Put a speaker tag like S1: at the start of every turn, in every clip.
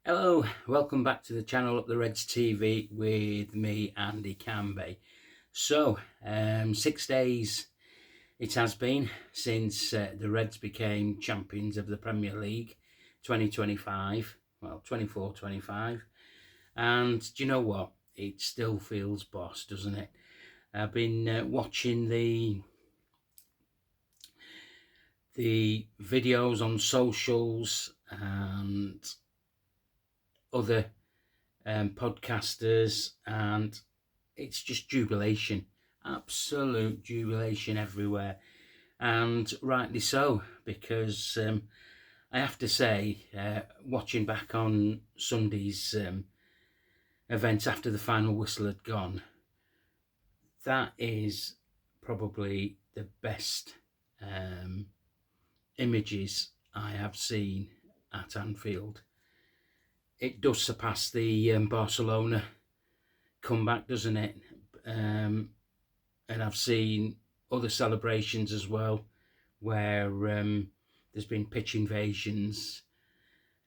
S1: Hello, welcome back to the channel Up the Reds TV with me, Andy Canby. So, 6 days it has been since the Reds became champions of the Premier League 2025, well, 24-25. And do you know what? It still feels boss, doesn't it? I've been watching the videos on socials and other podcasters, and it's just jubilation, absolute jubilation everywhere, and rightly so, because I have to say, watching back on Sunday's events after the final whistle had gone, that is probably the best images I have seen at Anfield. It does surpass the Barcelona comeback, doesn't it? And I've seen other celebrations as well, where there's been pitch invasions,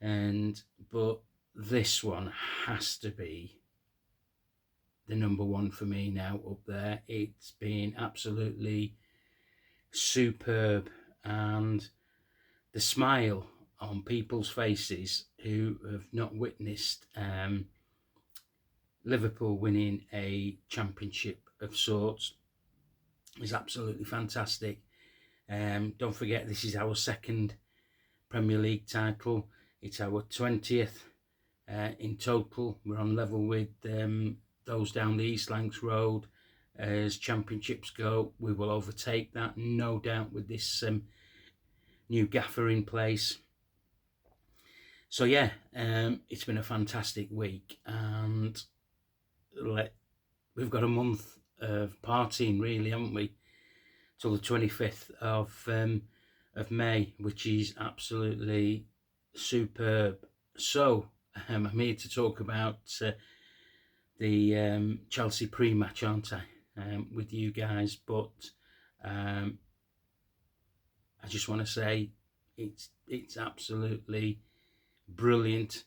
S1: but this one has to be the number one for me now up there. It's been absolutely superb, and the smile on people's faces who have not witnessed Liverpool winning a championship of sorts is absolutely fantastic. Don't forget, this is our second Premier League title. It's our 20th in total. We're on level with those down the East Lancs Road as championships go. We will overtake that, no doubt, with this new gaffer in place. So yeah, it's been a fantastic week, and we've got a month of partying, really, haven't we? Till the 25th of May, which is absolutely superb. So I'm here to talk about the Chelsea pre-match, aren't I, with you guys? But I just want to say it's absolutely brilliant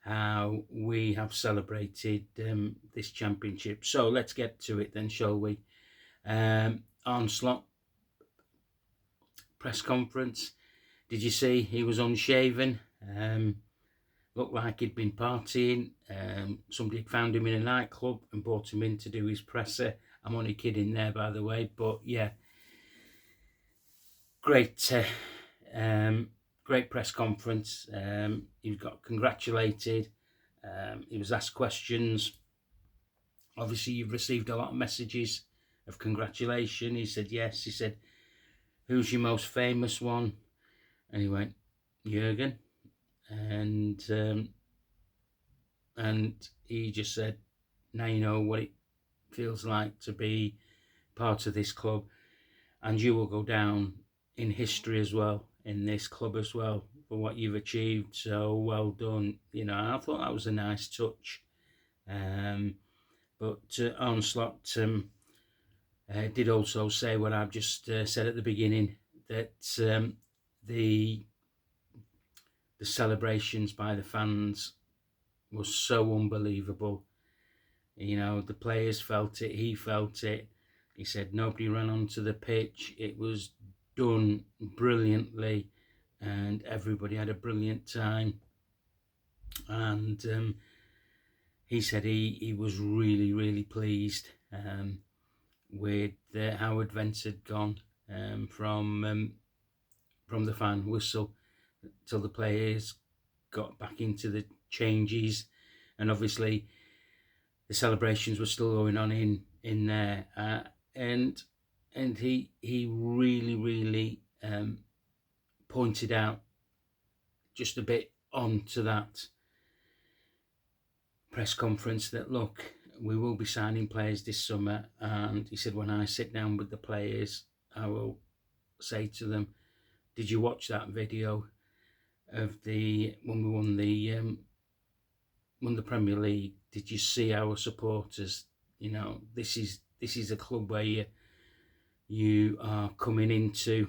S1: how we have celebrated this championship. So let's get to it then, shall we? Onslaught press conference. Did you see he was unshaven? Looked like he'd been partying. Somebody had found him in a nightclub and brought him in to do his presser. I'm only kidding there, by the way, but yeah, great press conference. He got congratulated. He was asked questions. Obviously, you've received a lot of messages of congratulation. He said yes. He said, "Who's your most famous one?" And he went, "Jurgen." And he just said, "Now you know what it feels like to be part of this club, and you will go down in history as well, in this club as well, for what you've achieved. So well done." I thought that was a nice touch. But Onslaught did also say what I've just said at the beginning, that the celebrations by the fans was so unbelievable. The players felt it, he felt it. He said nobody ran onto the pitch. It was done brilliantly, and everybody had a brilliant time. And he said he was really, really pleased with how events had gone, from the fan whistle till the players got back into the changes, and obviously the celebrations were still going on in there, and he really pointed out just a bit onto that press conference that, look, we will be signing players this summer, and he said, when I sit down with the players, I will say to them, did you watch that video of when we won the Premier League? Did you see our supporters? This is a club where you are coming into.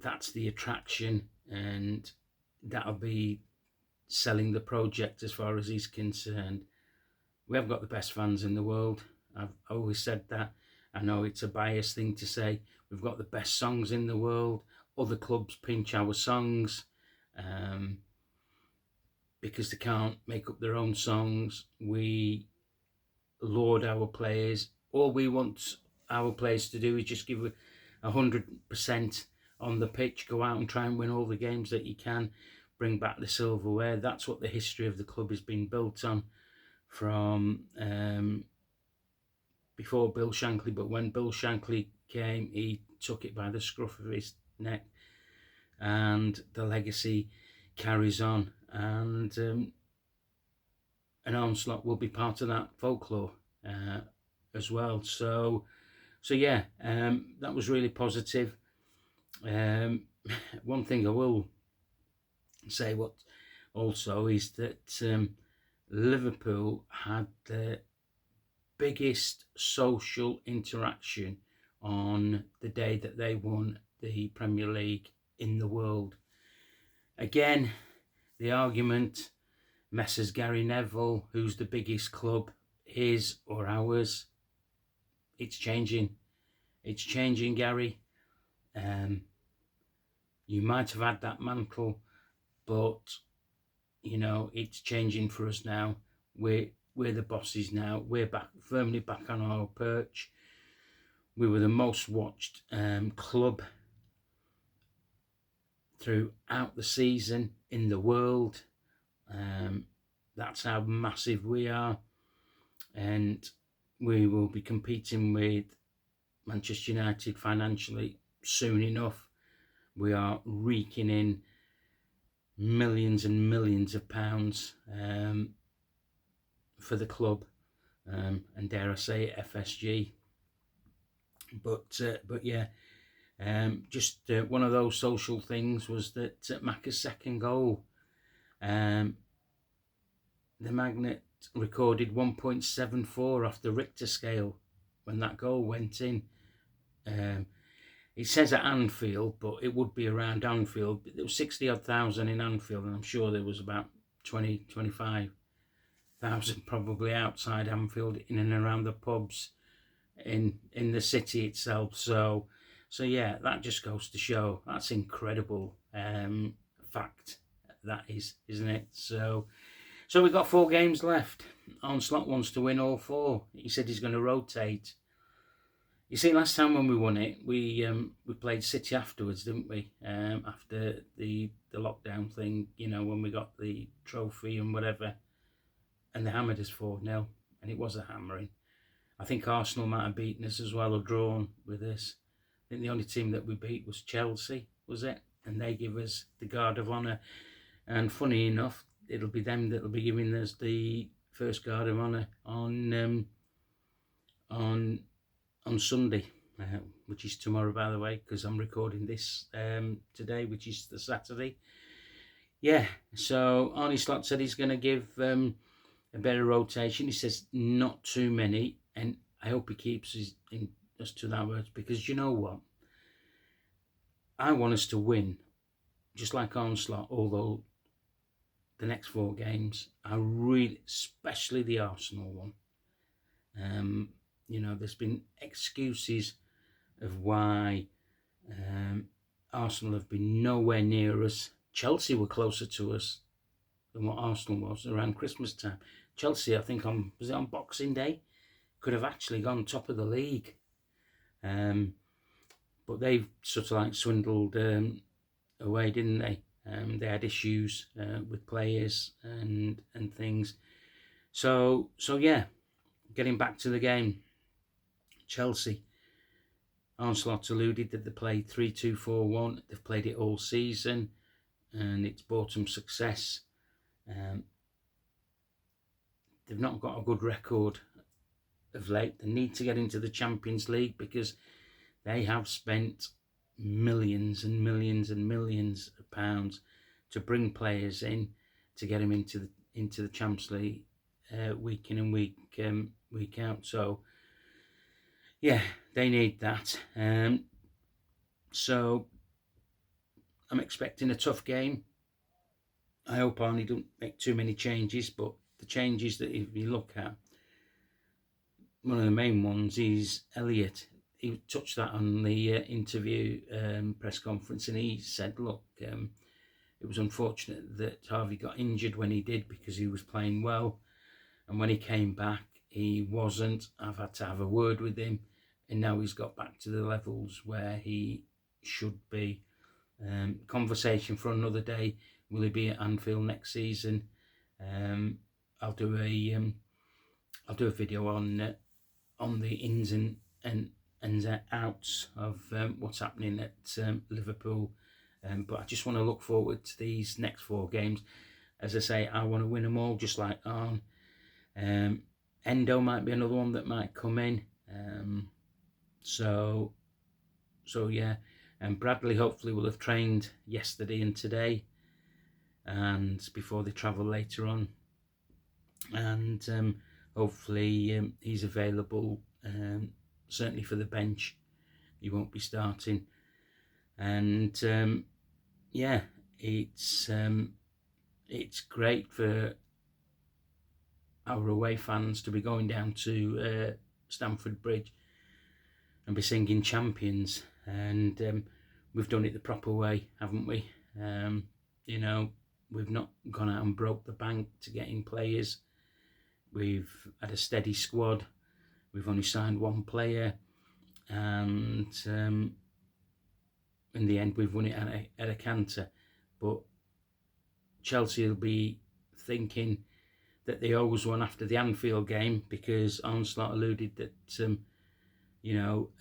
S1: That's the attraction, and that'll be selling the project as far as he's concerned. We have got the best fans in the world. I've always said that. I know it's a biased thing to say. We've got the best songs in the world. Other clubs pinch our songs because they can't make up their own songs. We laud our players. All we want our players to do is just give 100% on the pitch, go out and try and win all the games that you can, bring back the silverware. That's what the history of the club has been built on from before Bill Shankly. But when Bill Shankly came, he took it by the scruff of his neck, and the legacy carries on. And Onslaught will be part of that folklore as well. So yeah, that was really positive. One thing I will say what also is that Liverpool had the biggest social interaction on the day that they won the Premier League in the world. Again, the argument, Messrs Gary Neville, who's the biggest club, his or ours? It's changing. It's changing, Gary. You might have had that mantle, but it's changing for us now. We're the bosses now. We're firmly back on our perch. We were the most watched club throughout the season in the world. That's how massive we are, and we will be competing with Manchester United financially soon enough. We are raking in millions and millions of pounds for the club, and dare I say it, FSG. But yeah, just one of those social things was that Macca's second goal, the Magnet recorded 1.74 off the Richter scale when that goal went in. It says at Anfield, but it would be around Anfield. There was 60-odd thousand in Anfield, and I'm sure there was about 25,000 probably outside Anfield, in and around the pubs in the city itself. So yeah, that just goes to show that's incredible fact, that is, isn't it? So we've got 4 games left. Onslaught wants to win all 4. He said he's going to rotate. You see, last time when we won it, we played City afterwards, didn't we? After the lockdown thing, when we got the trophy and whatever, and they hammered us 4-0, and it was a hammering. I think Arsenal might have beaten us as well, or drawn with us. I think the only team that we beat was Chelsea, was it? And they give us the Guard of Honour. And funny enough, it'll be them that'll be giving us the first Guard of Honour on Sunday, which is tomorrow, by the way, because I'm recording this today, which is the Saturday. Yeah, so Arnie Slot said he's going to give a better rotation. He says not too many, and I hope he keeps us to that words, because you know what? I want us to win, just like Onslaught, although the next 4 games, I really, especially the Arsenal one. There's been excuses of why Arsenal have been nowhere near us. Chelsea were closer to us than what Arsenal was around Christmas time. Chelsea, I think was it on Boxing Day, could have actually gone top of the league. But they've sort of like swindled away, didn't they? They had issues with players and things. So yeah, getting back to the game, Chelsea, Onslaught alluded that they played 3-2-4-1. They've played it all season, and it's brought them success. They've not got a good record of late. They need to get into the Champions League, because they have spent millions and millions and millions of pounds to bring players in to get them into the Champions League week in and week out. So yeah, they need that. So I'm expecting a tough game. I hope Arnie don't make too many changes, but the changes that if you look at, one of the main ones is Elliott. He touched that on the interview press conference, and he said, look, it was unfortunate that Harvey got injured when he did because he was playing well, and when he came back he wasn't. I've had to have a word with him, and now he's got back to the levels where he should be. Conversation for another day. Will he be at Anfield next season? I'll do a video on the ins and outs of what's happening at Liverpool. But I just want to look forward to these next 4 games. As I say, I want to win them all, just like Arn. Endo might be another one that might come in. So yeah. And Bradley hopefully will have trained yesterday and today, and before they travel later on. And hopefully he's available, certainly for the bench. He won't be starting. And yeah, it's great for our away fans to be going down to Stamford Bridge and be singing Champions. And we've done it the proper way, haven't we? You know, we've not gone out and broke the bank to get in players. We've had a steady squad. We've only signed 1 player, and in the end we've won it at a canter. But Chelsea will be thinking that they always won after the Anfield game, because Onslaught alluded that you know,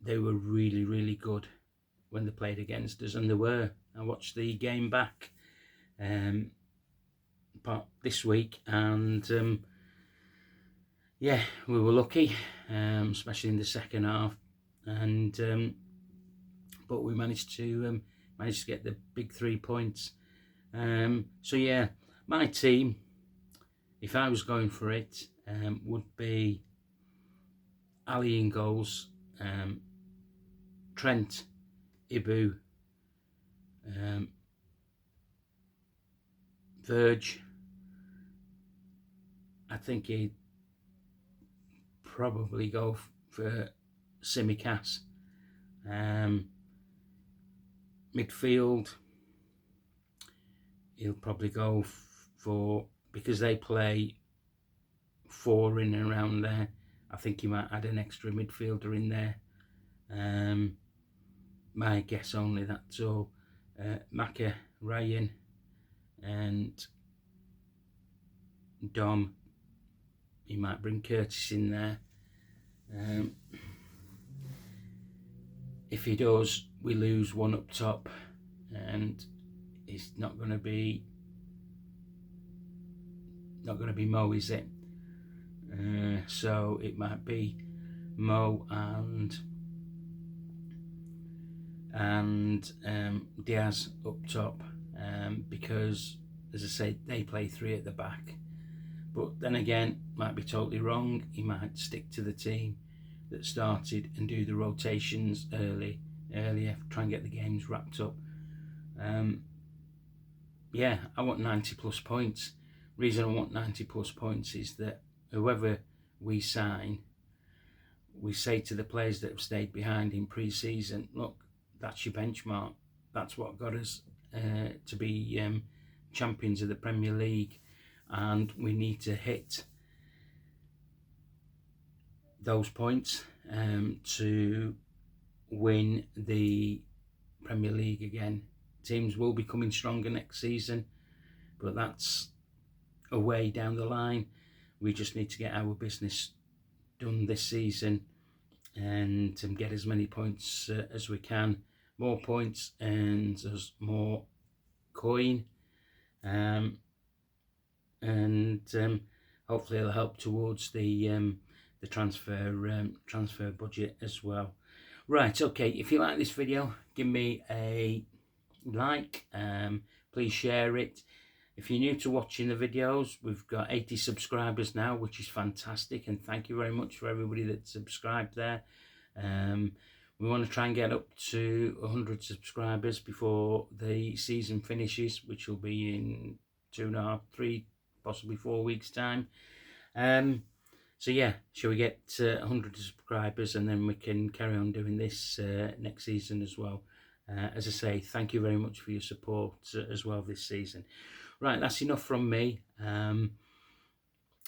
S1: they were really, really good when they played against us, and they were. I watched the game back but this week, and yeah, we were lucky, especially in the second half, and but we managed to get the big 3 points. So yeah, my team, if I was going for it, would be Ali in goals, Trent, Ibu, Verge. I think he'd probably go for Simicast. Midfield, he'll probably go for, because they play 4 in and around there, I think he might add an extra midfielder in there. My guess only, that's all. Maka, Ryan and Dom. He might bring Curtis in there. If he does, we lose 1 up top, and it's not going to be Mo, is it? So it might be Mo and Diaz up top, because, as I say, they play 3 at the back. But then again, might be totally wrong. He might stick to the team that started and do the rotations earlier, try and get the games wrapped up. Yeah, I want 90 plus points. Reason I want 90 plus points is that whoever we sign, we say to the players that have stayed behind in pre-season, look, that's your benchmark. That's what got us to be champions of the Premier League, and we need to hit those points to win the Premier League again. Teams will be coming stronger next season, but that's a way down the line. We just need to get our business done this season and get as many points as we can. More points and there's more coin, and hopefully it'll help towards the transfer budget as well. Right, okay, if you like this video, give me a like, please share it. If you're new to watching the videos, we've got 80 subscribers now, which is fantastic, and thank you very much for everybody that subscribed there. We want to try and get up to 100 subscribers before the season finishes, which will be in 2.5, 3, possibly 4 weeks' time. So yeah, shall we get 100 subscribers, and then we can carry on doing this next season as well. As I say, thank you very much for your support as well this season. Right, that's enough from me. If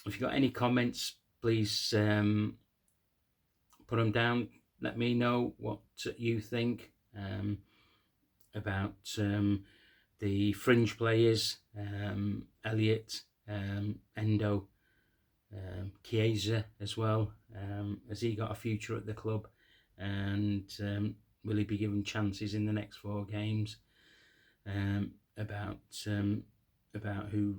S1: you've got any comments, please put them down. Let me know what you think about the fringe players, Elliot, Endo, Chiesa as well. Has he got a future at the club? And will he be given chances in the next 4 games? About who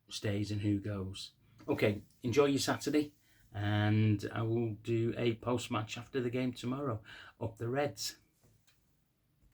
S1: stays and who goes. Okay, enjoy your Saturday, and I will do a post-match after the game tomorrow. Up the Reds.